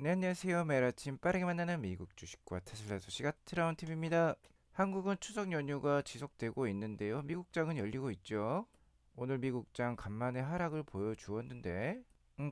네, 안녕하세요. 매일 아침 빠르게 만나는 미국 주식과 테슬라 소식 트라운 TV입니다. 한국은 추석 연휴가 지속되고 있는데요. 미국장은 열리고 있죠. 오늘 미국장 간만에 하락을 보여주었는데,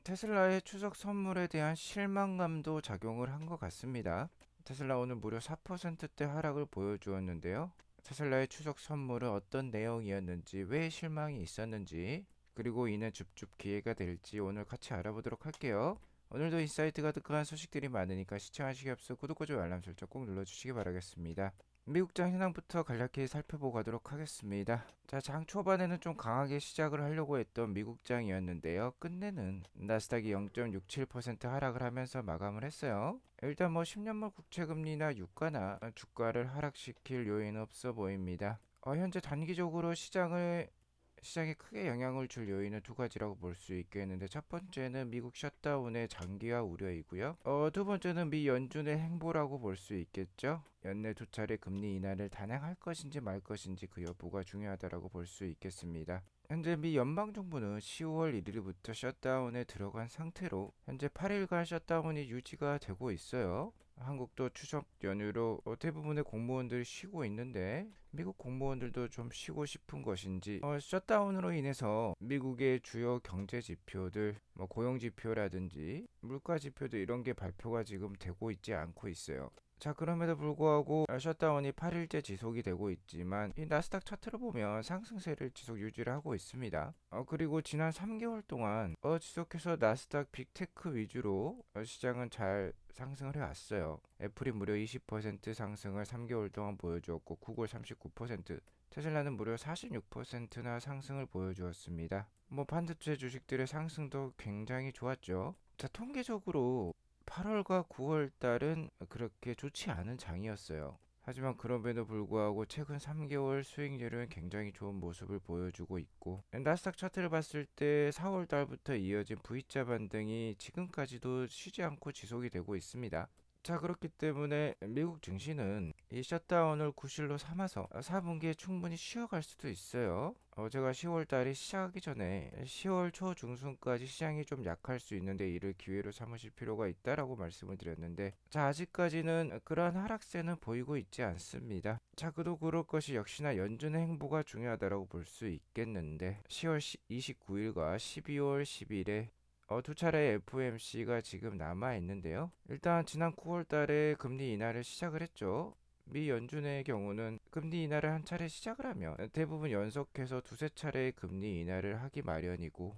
테슬라의 추석 선물에 대한 실망감도 작용을 한 것 같습니다. 테슬라 오늘 무려 4%대 하락을 보여주었는데요. 테슬라의 추석 선물은 어떤 내용이었는지, 왜 실망이 있었는지, 그리고 이는 줍줍 기회가 될지 오늘 같이 알아보도록 할게요. 오늘도 인사이트가 뜨거운 소식들이 많으니까 시청하시기 앞서 구독과 좋아요 알람 설정 꼭 눌러주시기 바라겠습니다. 미국장 현황부터 간략히 살펴보고 가도록 하겠습니다. 자, 장 초반에는 좀 강하게 시작을 하려고 했던 미국장이었는데요. 끝내는 나스닥이 0.67% 하락을 하면서 마감을 했어요. 일단 뭐 10년물 국채금리나 유가나 주가를 하락시킬 요인은 없어 보입니다. 현재 단기적으로 시장에 크게 영향을 줄 요인은 두 가지라고 볼 수 있겠는데, 첫 번째는 미국 셧다운의 장기화 우려이고요. 두 번째는 미 연준의 행보라고 볼 수 있겠죠. 연내 두 차례 금리 인하를 단행할 것인지 말 것인지 그 여부가 중요하다라고 볼 수 있겠습니다. 현재 미 연방정부는 10월 1일부터 셧다운에 들어간 상태로 현재 8일간 셧다운이 유지가 되고 있어요. 한국도 추석 연휴로 대부분의 공무원들이 쉬고 있는데, 미국 공무원들도 좀 쉬고 싶은 것인지 셧다운으로 인해서 미국의 주요 경제 지표들, 뭐 고용 지표라든지 물가 지표들 이런 게 발표가 지금 되고 있지 않고 있어요. 자, 그럼에도 불구하고 셧다운이 8일째 지속이 되고 있지만 이 나스닥 차트를 보면 상승세를 지속 유지를 하고 있습니다. 그리고 지난 3개월 동안 지속해서 나스닥 빅테크 위주로 시장은 잘 상승을 해왔어요. 애플이 무려 20% 상승을 3개월 동안 보여주었고, 구글 39%, 테슬라는 무려 46%나 상승을 보여주었습니다. 뭐 반도체 주식들의 상승도 굉장히 좋았죠. 자, 통계적으로 8월과 9월 달은 그렇게 좋지 않은 장이었어요. 하지만 그럼에도 불구하고 최근 3개월 수익률은 굉장히 좋은 모습을 보여주고 있고, 나스닥 차트를 봤을 때 4월 달부터 이어진 V자 반등이 지금까지도 쉬지 않고 지속이 되고 있습니다. 자, 그렇기 때문에 미국 증시는 이 셧다운을 구실로 삼아서 4분기에 충분히 쉬어갈 수도 있어요. 제가 10월 달이 시작하기 전에 10월 초 중순까지 시장이 좀 약할 수 있는데 이를 기회로 삼으실 필요가 있다라고 말씀을 드렸는데, 자, 아직까지는 그러한 하락세는 보이고 있지 않습니다. 자, 그도 그럴 것이 역시나 연준의 행보가 중요하다라고 볼 수 있겠는데, 10월 29일과 12월 10일에 두 차례의 FOMC가 지금 남아 있는데요. 일단 지난 9월 달에 금리 인하를 시작을 했죠. 미 연준의 경우는 금리 인하를 한 차례 시작을 하면 대부분 연속해서 두세 차례의 금리 인하를 하기 마련이고,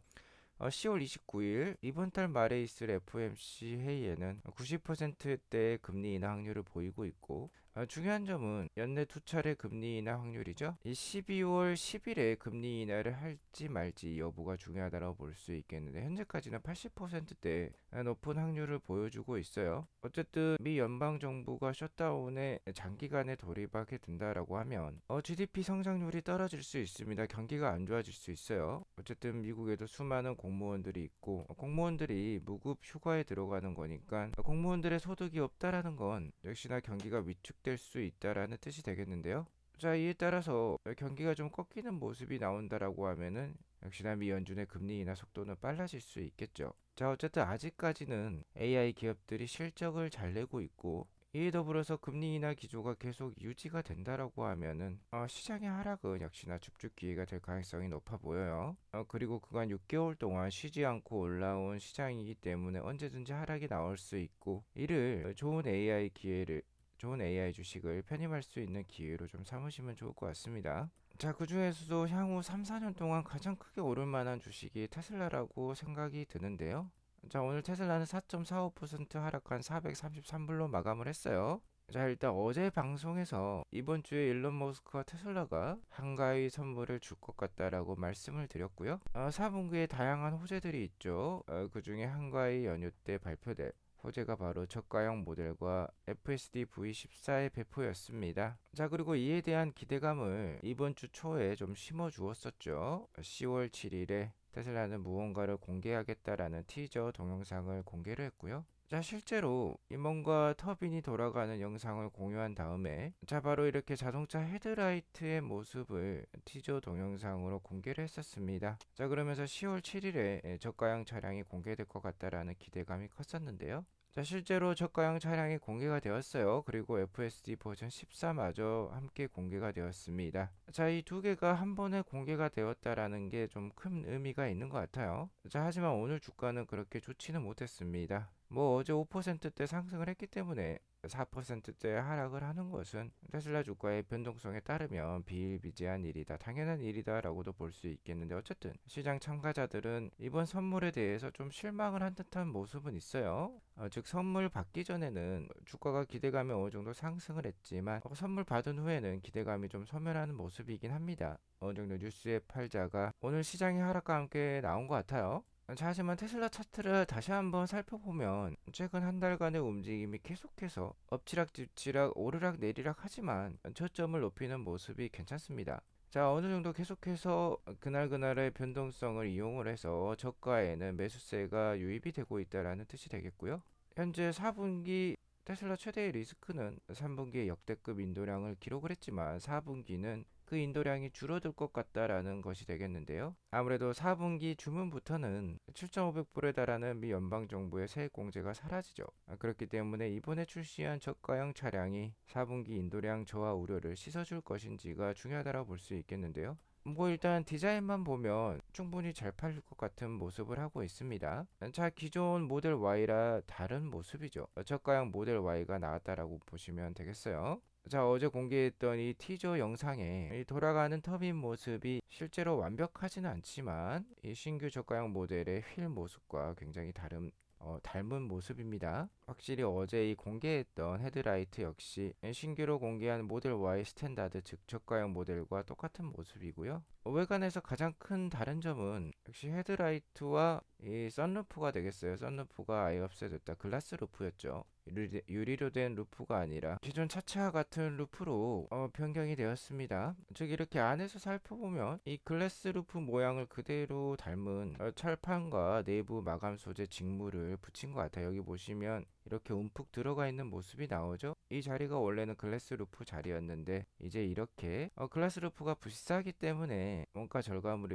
10월 29일 이번 달 말에 있을 FOMC 회의에는 90%대의 금리 인하 확률을 보이고 있고, 중요한 점은 연내 두 차례 금리 인하 확률이죠. 이 12월 10일에 금리 인하를 할지 말지 여부가 중요하다고 볼 수 있겠는데, 현재까지는 80%대 높은 확률을 보여주고 있어요. 어쨌든 미 연방 정부가 셧다운에 장기간에 돌입하게 된다라고 하면 GDP 성장률이 떨어질 수 있습니다. 경기가 안 좋아질 수 있어요. 어쨌든 미국에도 수많은 공무원들이 있고, 공무원들이 무급 휴가에 들어가는 거니까 공무원들의 소득이 없다라는 건 역시나 경기가 위축될 수 있다라는 뜻이 되겠는데요. 자, 이에 따라서 경기가 좀 꺾이는 모습이 나온다라고 하면은 역시나 미 연준의 금리 인하 속도는 빨라질 수 있겠죠. 자, 어쨌든 아직까지는 AI 기업들이 실적을 잘 내고 있고, 이에 더불어서 금리 인하 기조가 계속 유지가 된다라고 하면은 시장의 하락은 역시나 줍줍 기회가 될 가능성이 높아 보여요. 그리고 그간 6개월 동안 쉬지 않고 올라온 시장이기 때문에 언제든지 하락이 나올 수 있고, 이를 좋은 AI 주식을 편입할 수 있는 기회로 좀 삼으시면 좋을 것 같습니다. 자, 그 중에서도 향후 3, 4년 동안 가장 크게 오를 만한 주식이 테슬라라고 생각이 드는데요. 자, 오늘 테슬라는 4.45% 하락한 433불로 마감을 했어요. 자, 일단 어제 방송에서 이번 주에 일론 머스크와 테슬라가 한가위 선물을 줄 것 같다라고 말씀을 드렸고요. 4분기에 다양한 호재들이 있죠. 그 중에 한가위 연휴 때 발표될 호재가 바로 저가형 모델과 FSD V14의 배포였습니다. 자, 그리고 이에 대한 기대감을 이번 주 초에 좀 심어 주었었죠. 10월 7일에 테슬라는 무언가를 공개하겠다라는 티저 동영상을 공개를 했고요. 자, 실제로 임원과 터빈이 돌아가는 영상을 공유한 다음에, 자, 바로 이렇게 자동차 헤드라이트의 모습을 티저 동영상으로 공개를 했었습니다. 자, 그러면서 10월 7일에 저가형 차량이 공개될 것 같다라는 기대감이 컸었는데요. 자, 실제로 저가형 차량이 공개가 되었어요. 그리고 FSD 버전 14마저 함께 공개가 되었습니다. 자, 이 두 개가 한 번에 공개가 되었다라는 게 좀 큰 의미가 있는 것 같아요. 자, 하지만 오늘 주가는 그렇게 좋지는 못했습니다. 뭐 어제 5%대 상승을 했기 때문에 4%대 하락을 하는 것은 테슬라 주가의 변동성에 따르면 비일비재한 일이다, 당연한 일이다라고도 볼 수 있겠는데, 어쨌든 시장 참가자들은 이번 선물에 대해서 좀 실망을 한 듯한 모습은 있어요. 즉 선물 받기 전에는 주가가 기대감이 어느 정도 상승을 했지만 선물 받은 후에는 기대감이 좀 소멸하는 모습이긴 합니다. 어느 정도 뉴스의 팔자가 오늘 시장의 하락과 함께 나온 것 같아요. 자, 하지만 테슬라 차트를 다시 한번 살펴보면 최근 한 달간의 움직임이 계속해서 엎치락뒤치락 오르락 내리락 하지만 저점을 높이는 모습이 괜찮습니다. 자, 어느 정도 계속해서 그날그날의 변동성을 이용을 해서 저가에는 매수세가 유입이 되고 있다라는 뜻이 되겠고요. 현재 4분기 테슬라 최대의 리스크는 3분기에 역대급 인도량을 기록을 했지만 4분기는 그 인도량이 줄어들 것 같다라는 것이 되겠는데요. 아무래도 4분기 주문부터는 7,500불에 달하는 미 연방정부의 세액공제가 사라지죠. 그렇기 때문에 이번에 출시한 저가형 차량이 4분기 인도량 저하 우려를 씻어줄 것인지가 중요하다고 볼 수 있겠는데요. 뭐 일단 디자인만 보면 충분히 잘 팔릴 것 같은 모습을 하고 있습니다. 자, 기존 모델 Y라 다른 모습이죠. 저가형 모델 Y가 나왔다라고 보시면 되겠어요. 자, 어제 공개했던 이 티저 영상에 이 돌아가는 터빈 모습이 실제로 완벽하지는 않지만 이 신규 저가형 모델의 휠 모습과 굉장히 닮은 모습입니다. 확실히 어제 이 공개했던 헤드라이트 역시 신규로 공개한 모델 Y 스탠다드 즉 저가형 모델과 똑같은 모습이고요. 외관에서 가장 큰 다른 점은 역시 헤드라이트와 이 썬루프가 되겠어요. 썬루프가 아예 없어졌다. 글라스 루프였죠. 유리로 된 루프가 아니라 기존 차체와 같은 루프로 변경이 되었습니다. 즉 이렇게 안에서 살펴보면 이 글라스 루프 모양을 그대로 닮은 철판과 내부 마감 소재 직물을 붙인 것 같아요. 여기 보시면 이렇게 움푹 들어가 있는 모습이 나오죠. 이 자리가 원래는 글래스 루프 자리였는데 이제 이렇게 글라스 루프가 비싸기 때문에 원가 절감을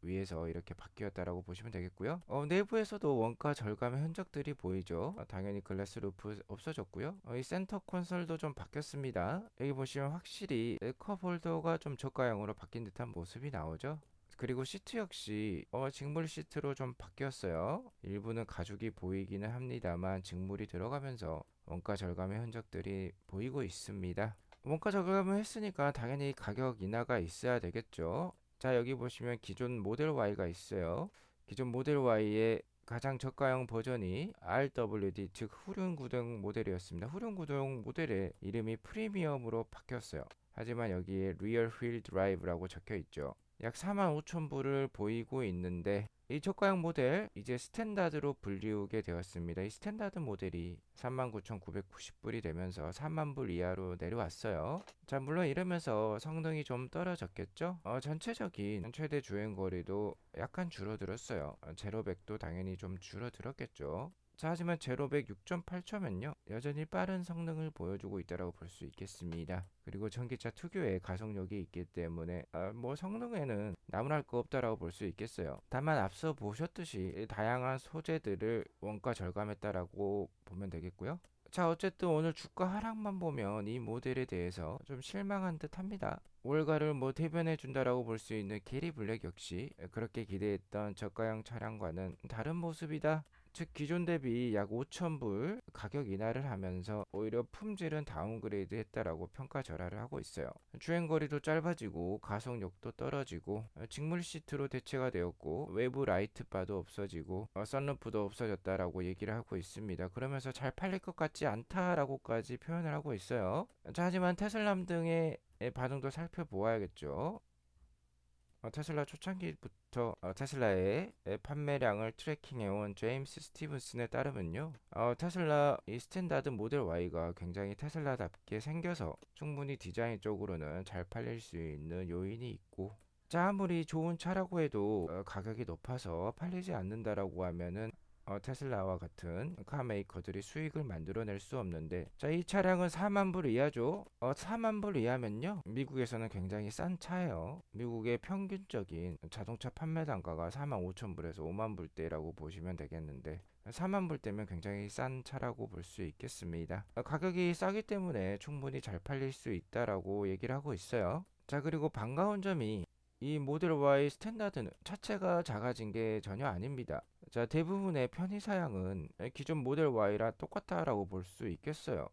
위해서 이렇게 바뀌었다라고 보시면 되겠고요. 내부에서도 원가 절감의 흔적들이 보이죠. 당연히 글라스 루프 없어졌고요. 이 센터 콘솔도 좀 바뀌었습니다. 여기 보시면 확실히 컵 홀더가 좀 저가형으로 바뀐 듯한 모습이 나오죠. 그리고 시트 역시 직물 시트로 좀 바뀌었어요. 일부는 가죽이 보이기는 합니다만 직물이 들어가면서 원가 절감의 흔적들이 보이고 있습니다. 원가 절감을 했으니까 당연히 가격 인하가 있어야 되겠죠. 자, 여기 보시면 기존 모델 Y가 있어요. 기존 모델 Y의 가장 저가형 버전이 RWD 즉 후륜 구동 모델이었습니다. 후륜 구동 모델의 이름이 프리미엄으로 바뀌었어요. 하지만 여기에 리얼 휠 드라이브라고 적혀 있죠. 약 45,000불을 보이고 있는데 이 저가형 모델 이제 스탠다드로 불리우게 되었습니다. 이 스탠다드 모델이 39,990불이 되면서 3만불 이하로 내려왔어요. 자, 물론 이러면서 성능이 좀 떨어졌겠죠. 전체적인 최대 주행거리도 약간 줄어들었어요. 제로백도 당연히 좀 줄어들었겠죠. 자, 하지만 제로백 6.8초면요 여전히 빠른 성능을 보여주고 있다고 볼 수 있겠습니다. 그리고 전기차 특유의 가속력이 있기 때문에 뭐 성능에는 나무랄 거 없다라고 볼 수 있겠어요. 다만 앞서 보셨듯이 다양한 소재들을 원가 절감했다라고 보면 되겠고요. 자, 어쨌든 오늘 주가 하락만 보면 이 모델에 대해서 좀 실망한 듯 합니다. 올가를 뭐 대변해 준다라고 볼 수 있는 캐리 블랙 역시 그렇게 기대했던 저가형 차량과는 다른 모습이다. 즉 기존 대비 약 5,000불 가격 인하를 하면서 오히려 품질은 다운그레이드 했다라고 평가 절하를 하고 있어요. 주행거리도 짧아지고 가속력도 떨어지고 직물 시트로 대체가 되었고 외부 라이트바도 없어지고 썬루프도 없어졌다라고 얘기를 하고 있습니다. 그러면서 잘 팔릴 것 같지 않다라고까지 표현을 하고 있어요. 자, 하지만 테슬람 등의 반응도 살펴보아야겠죠. 테슬라 초창기부터 테슬라의 판매량을 트래킹해온 제임스 스티븐슨에 따르면요. 테슬라 이 스탠다드 모델 Y가 굉장히 테슬라답게 생겨서 충분히 디자인 쪽으로는 잘 팔릴 수 있는 요인이 있고, 자, 아무리 좋은 차라고 해도 가격이 높아서 팔리지 않는다라고 하면은 테슬라와 같은 카메이커들이 수익을 만들어낼 수 없는데, 자, 이 차량은 4만 불 이하죠. 4만 불 이하면요 미국에서는 굉장히 싼 차예요. 미국의 평균적인 자동차 판매 단가가 4만 5천 불에서 5만 불대라고 보시면 되겠는데, 4만 불대면 굉장히 싼 차라고 볼 수 있겠습니다. 가격이 싸기 때문에 충분히 잘 팔릴 수 있다라고 얘기를 하고 있어요. 자, 그리고 반가운 점이 이 모델 Y 스탠다드는 차체가 작아진 게 전혀 아닙니다. 자, 대부분의 편의 사양은 기존 모델 Y랑 똑같다라고 볼 수 있겠어요.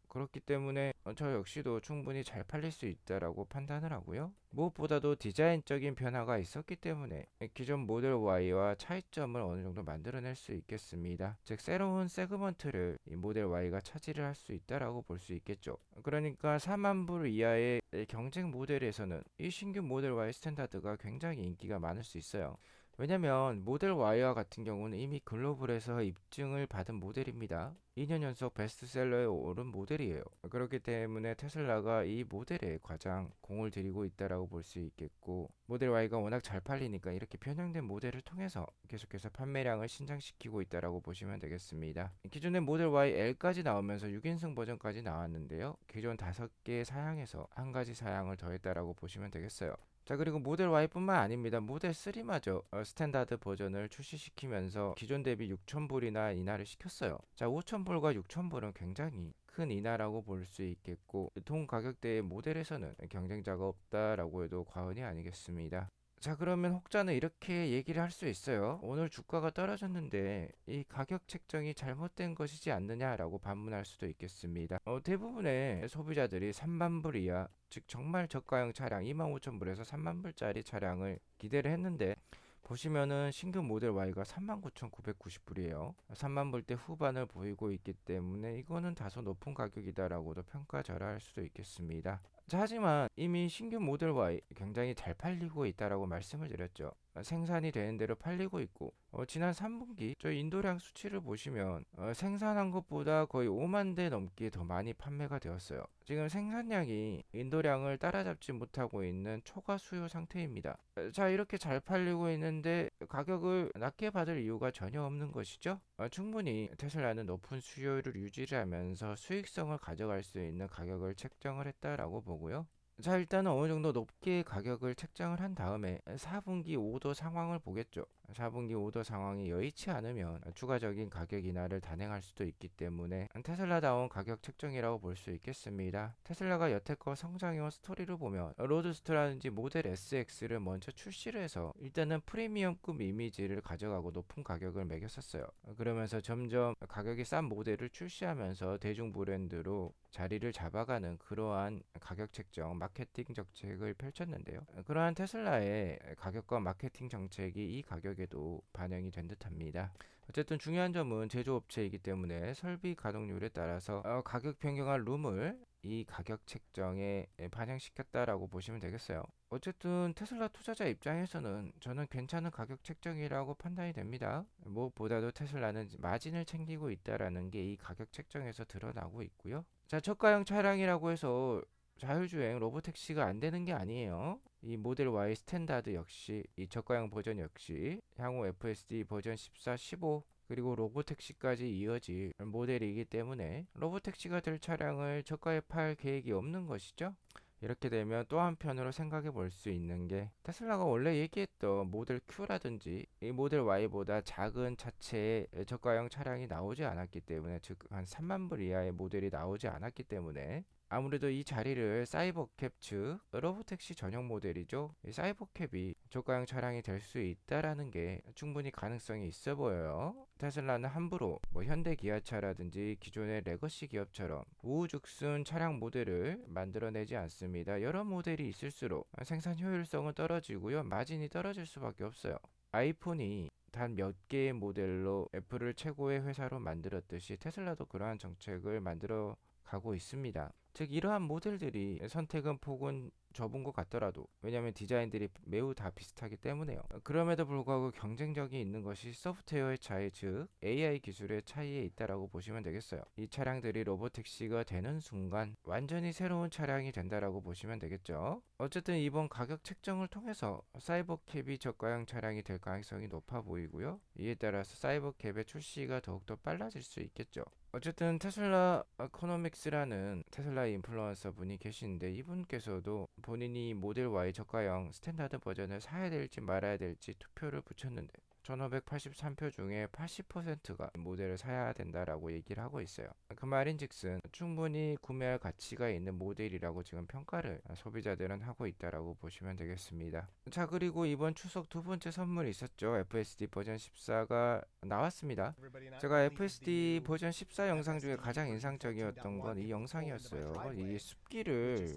그렇기 때문에 저 역시도 충분히 잘 팔릴 수 있다라고 판단을 하고요. 무엇보다도 디자인적인 변화가 있었기 때문에 기존 모델 Y와 차이점을 어느 정도 만들어낼 수 있겠습니다. 즉 새로운 세그먼트를 이 모델 Y가 차지를 할 수 있다라고 볼 수 있겠죠. 그러니까 4만 불 이하의 경쟁 모델에서는 이 신규 모델 Y 스탠다드가 굉장히 인기가 많을 수 있어요. 왜냐면 모델 Y와 같은 경우는 이미 글로벌에서 입증을 받은 모델입니다. 2년 연속 베스트셀러에 오른 모델이에요. 그렇기 때문에 테슬라가 이 모델에 가장 공을 들이고 있다라고 볼 수 있겠고, 모델 Y가 워낙 잘 팔리니까 이렇게 변형된 모델을 통해서 계속해서 판매량을 신장시키고 있다라고 보시면 되겠습니다. 기존의 모델 Y L까지 나오면서 6인승 버전까지 나왔는데요. 기존 5개의 사양에서 한 가지 사양을 더했다라고 보시면 되겠어요. 자, 그리고 모델 Y뿐만 아닙니다. 모델 3마저 스탠다드 버전을 출시시키면서 기존 대비 6,000불이나 인하를 시켰어요. 자, 5,000불과 6,000불은 굉장히 큰 인하라고 볼 수 있겠고, 동 가격대의 모델에서는 경쟁자가 없다라고 해도 과언이 아니겠습니다. 자, 그러면 혹자는 이렇게 얘기를 할 수 있어요. 오늘 주가가 떨어졌는데 이 가격 책정이 잘못된 것이지 않느냐라고 반문할 수도 있겠습니다. 대부분의 소비자들이 3만 불 이하, 즉 정말 저가형 차량 25,000불에서 3만 불짜리 차량을 기대를 했는데, 보시면은 신규 모델 Y가 39,990불이에요. 3만 불대 후반을 보이고 있기 때문에 이거는 다소 높은 가격이다라고도 평가절하할 수도 있겠습니다. 자, 하지만 이미 신규 모델 Y 굉장히 잘 팔리고 있다라고 말씀을 드렸죠. 생산이 되는 대로 팔리고 있고, 지난 3분기 저 인도량 수치를 보시면 생산한 것보다 거의 5만 대 넘게 더 많이 판매가 되었어요. 지금 생산량이 인도량을 따라잡지 못하고 있는 초과 수요 상태입니다. 자, 이렇게 잘 팔리고 있는데 가격을 낮게 받을 이유가 전혀 없는 것이죠. 충분히 테슬라는 높은 수요를 유지를 하면서 수익성을 가져갈 수 있는 가격을 책정을 했다라고 보고요. 자, 일단은 어느 정도 높게 가격을 책정을 한 다음에 4분기 오더 상황을 보겠죠. 4분기 오더 상황이 여의치 않으면 추가적인 가격 인하를 단행할 수도 있기 때문에 테슬라다운 가격 책정이라고 볼 수 있겠습니다. 테슬라가 여태껏 성장해온 스토리를 보면 로드스터라든지 모델 SX를 먼저 출시를 해서 일단은 프리미엄급 이미지를 가져가고 높은 가격을 매겼었어요. 그러면서 점점 가격이 싼 모델을 출시하면서 대중 브랜드로 자리를 잡아가는 그러한 가격 책정, 마케팅 정책을 펼쳤는데요. 그러한 테슬라의 가격과 마케팅 정책이 이 가격에도 반영이 된 듯합니다. 어쨌든 중요한 점은 제조업체이기 때문에 설비 가동률에 따라서 가격 변경할 룸을 이 가격 책정에 반영시켰다라고 보시면 되겠어요. 어쨌든 테슬라 투자자 입장에서는 저는 괜찮은 가격 책정이라고 판단이 됩니다. 무엇보다도 테슬라는 마진을 챙기고 있다라는 게 이 가격 책정에서 드러나고 있고요. 자, 저가형 차량이라고 해서 자율주행 로보택시가 안 되는 게 아니에요. 이 모델 Y 스탠다드 역시 이 저가형 버전 역시 향후 FSD 버전 14, 15 그리고 로보택시까지 이어질 모델이기 때문에 로보택시가 될 차량을 저가에 팔 계획이 없는 것이죠. 이렇게 되면 또 한편으로 생각해 볼 수 있는 게 테슬라가 원래 얘기했던 모델 Q라든지 이 모델 Y보다 작은 차체의 저가형 차량이 나오지 않았기 때문에, 즉 한 3만 불 이하의 모델이 나오지 않았기 때문에 아무래도 이 자리를 사이버캡, 즉 로보택시 전용 모델이죠. 이 사이버캡이 저가형 차량이 될 수 있다라는 게 충분히 가능성이 있어 보여요. 테슬라는 함부로 현대 기아차라든지 기존의 레거시 기업처럼 우후죽순 차량 모델을 만들어내지 않습니다. 여러 모델이 있을수록 생산 효율성은 떨어지고요, 마진이 떨어질 수밖에 없어요. 아이폰이 단 몇 개의 모델로 애플을 최고의 회사로 만들었듯이 테슬라도 그러한 정책을 만들어 가고 있습니다. 즉 이러한 모델들이 선택은 폭은 좁은 것 같더라도, 왜냐하면 디자인들이 매우 다 비슷하기 때문에요. 그럼에도 불구하고 경쟁력이 있는 것이 소프트웨어의 차이, 즉 AI 기술의 차이에 있다라고 보시면 되겠어요. 이 차량들이 로보택시가 되는 순간 완전히 새로운 차량이 된다라고 보시면 되겠죠. 어쨌든 이번 가격 책정을 통해서 사이버캡이 저가형 차량이 될 가능성이 높아 보이고요. 이에 따라서 사이버캡의 출시가 더욱더 빨라질 수 있겠죠. 어쨌든 테슬라 이코노믹스라는 테슬라 인플루언서 분이 계시는데, 이분께서도 본인이 모델 Y 저가형 스탠다드 버전을 사야 될지 말아야 될지 투표를 붙였는데 1583표 중에 80%가 모델을 사야 된다라고 얘기를 하고 있어요. 그 말인즉슨 충분히 구매할 가치가 있는 모델이라고 지금 평가를 소비자들은 하고 있다라고 보시면 되겠습니다. 자, 그리고 이번 추석 두 번째 선물이 있었죠. FSD 버전 14가 나왔습니다. 제가 FSD 버전 14 영상 중에 가장 인상적이었던 건 이 영상이었어요. 이 숲길을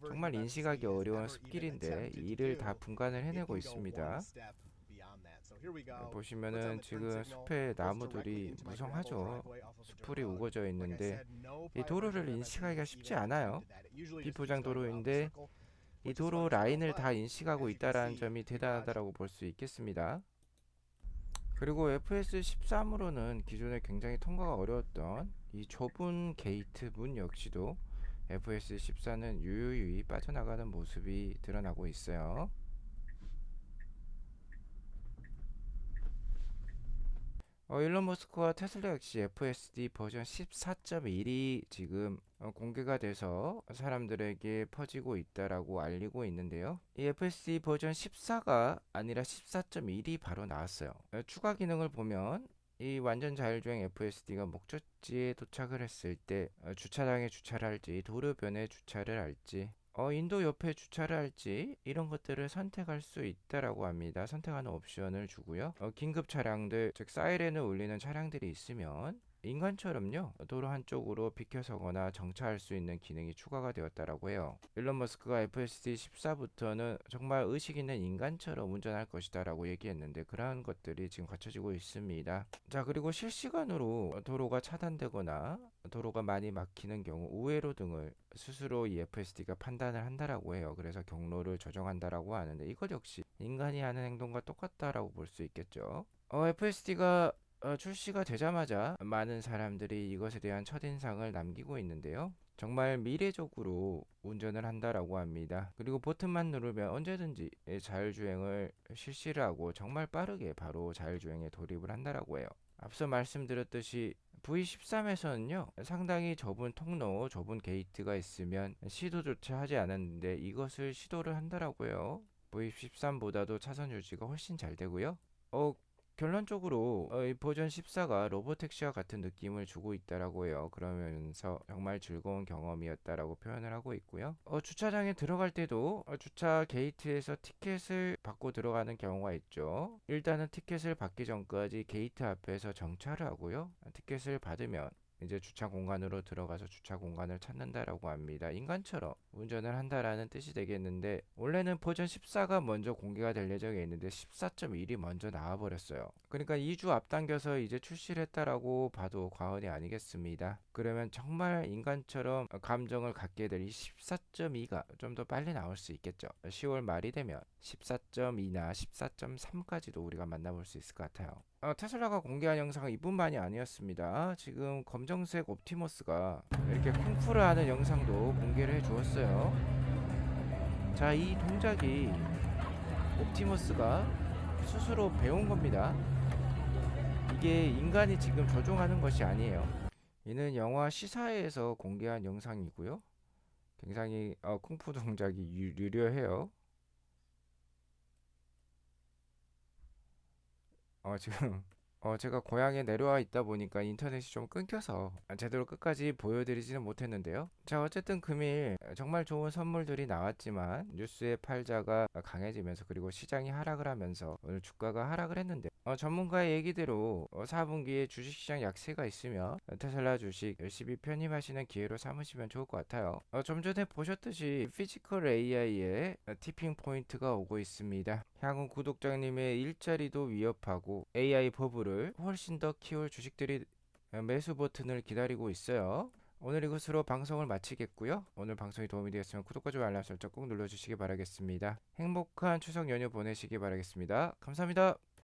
정말 인식하기 어려운 숲길인데 이를 다 분간을 해내고 있습니다. 보시면은 지금 숲에 나무들이 무성하죠. 숲풀이 우거져 있는데 이 도로를 인식하기가 쉽지 않아요. 비포장 도로인데 이 도로 라인을 다 인식하고 있다는 점이 대단하다고 볼 수 있겠습니다. 그리고 FS13으로는 기존에 굉장히 통과가 어려웠던 이 좁은 게이트 문 역시도 FS14는 유유히 빠져나가는 모습이 드러나고 있어요. 일론 머스크와 테슬라 역시 FSD 버전 14.1이 지금 공개가 돼서 사람들에게 퍼지고 있다라고 알리고 있는데요. 이 FSD 버전 14가 아니라 14.1이 바로 나왔어요. 추가 기능을 보면 이 완전 자율주행 FSD가 목적지에 도착을 했을 때 주차장에 주차를 할지 도로변에 주차를 할지 인도 옆에 주차를 할지 이런 것들을 선택할 수 있다라고 합니다. 선택하는 옵션을 주고요. 긴급 차량들, 즉 사이렌을 울리는 차량들이 있으면 인간처럼요 도로 한쪽으로 비켜서거나 정차할 수 있는 기능이 추가가 되었다라고 해요. 일론 머스크가 FSD 14부터는 정말 의식 있는 인간처럼 운전할 것이다라고 얘기했는데 그러한 것들이 지금 갖춰지고 있습니다. 자, 그리고 실시간으로 도로가 차단되거나 도로가 많이 막히는 경우 우회로 등을 스스로 이 FSD가 판단을 한다라고 해요. 그래서 경로를 조정한다라고 하는데 이것 역시 인간이 하는 행동과 똑같다라고 볼 수 있겠죠. FSD가 출시가 되자마자 많은 사람들이 이것에 대한 첫인상을 남기고 있는데요. 정말 미래적으로 운전을 한다라고 합니다. 그리고 버튼만 누르면 언제든지 자율주행을 실시를 하고 정말 빠르게 바로 자율주행에 돌입을 한다라고 해요. 앞서 말씀드렸듯이 V13에서는요 상당히 좁은 통로, 좁은 게이트가 있으면 시도조차 하지 않았는데 이것을 시도를 한다라고요. V13보다도 차선 유지가 훨씬 잘 되고요. 결론적으로 이 버전 14가 로보택시와 같은 느낌을 주고 있다라고 해요. 그러면서 정말 즐거운 경험이었다라고 표현을 하고 있고요. 주차장에 들어갈 때도 주차 게이트에서 티켓을 받고 들어가는 경우가 있죠. 일단은 티켓을 받기 전까지 게이트 앞에서 정차를 하고요. 티켓을 받으면 이제 주차 공간으로 들어가서 주차 공간을 찾는다라고 합니다. 인간처럼 운전을 한다라는 뜻이 되겠는데 원래는 버전 14가 먼저 공개가 될 예정에 있는데 14.1이 먼저 나와버렸어요. 그러니까 2주 앞당겨서 이제 출시를 했다라고 봐도 과언이 아니겠습니다. 그러면 정말 인간처럼 감정을 갖게 될 이 14.2가 좀 더 빨리 나올 수 있겠죠. 10월 말이 되면 14.2나 14.3까지도 우리가 만나볼 수 있을 것 같아요. 테슬라가 공개한 영상은 이뿐만이 아니었습니다. 지금 검정색 옵티머스가 이렇게 쿵푸를 하는 영상도 공개를 해주었어요. 자, 이 동작이 옵티머스가 스스로 배운 겁니다. 이게 인간이 지금 조종하는 것이 아니에요. 이는 영화 시사회에서 공개한 영상이고요. 굉장히 쿵푸 동작이 유려해요. 지금 제가 고향에 내려와 있다 보니까 인터넷이 좀 끊겨서 제대로 끝까지 보여드리지는 못했는데요. 자, 어쨌든 금일 정말 좋은 선물들이 나왔지만 뉴스의 팔자가 강해지면서 그리고 시장이 하락을 하면서 오늘 주가가 하락을 했는데 전문가의 얘기대로 4분기에 주식시장 약세가 있으면 테슬라 주식 열심히 편입하시는 기회로 삼으시면 좋을 것 같아요. 좀 전에 보셨듯이 피지컬 AI의 티핑 포인트가 오고 있습니다. 향후 구독자님의 일자리도 위협하고 AI 버블을 훨씬 더 키울 주식들이 매수 버튼을 기다리고 있어요. 오늘 이것으로 방송을 마치겠고요. 오늘 방송이 도움이 되었으면 구독과 좋아요 알람 설정 꼭 눌러주시기 바라겠습니다. 행복한 추석 연휴 보내시기 바라겠습니다. 감사합니다.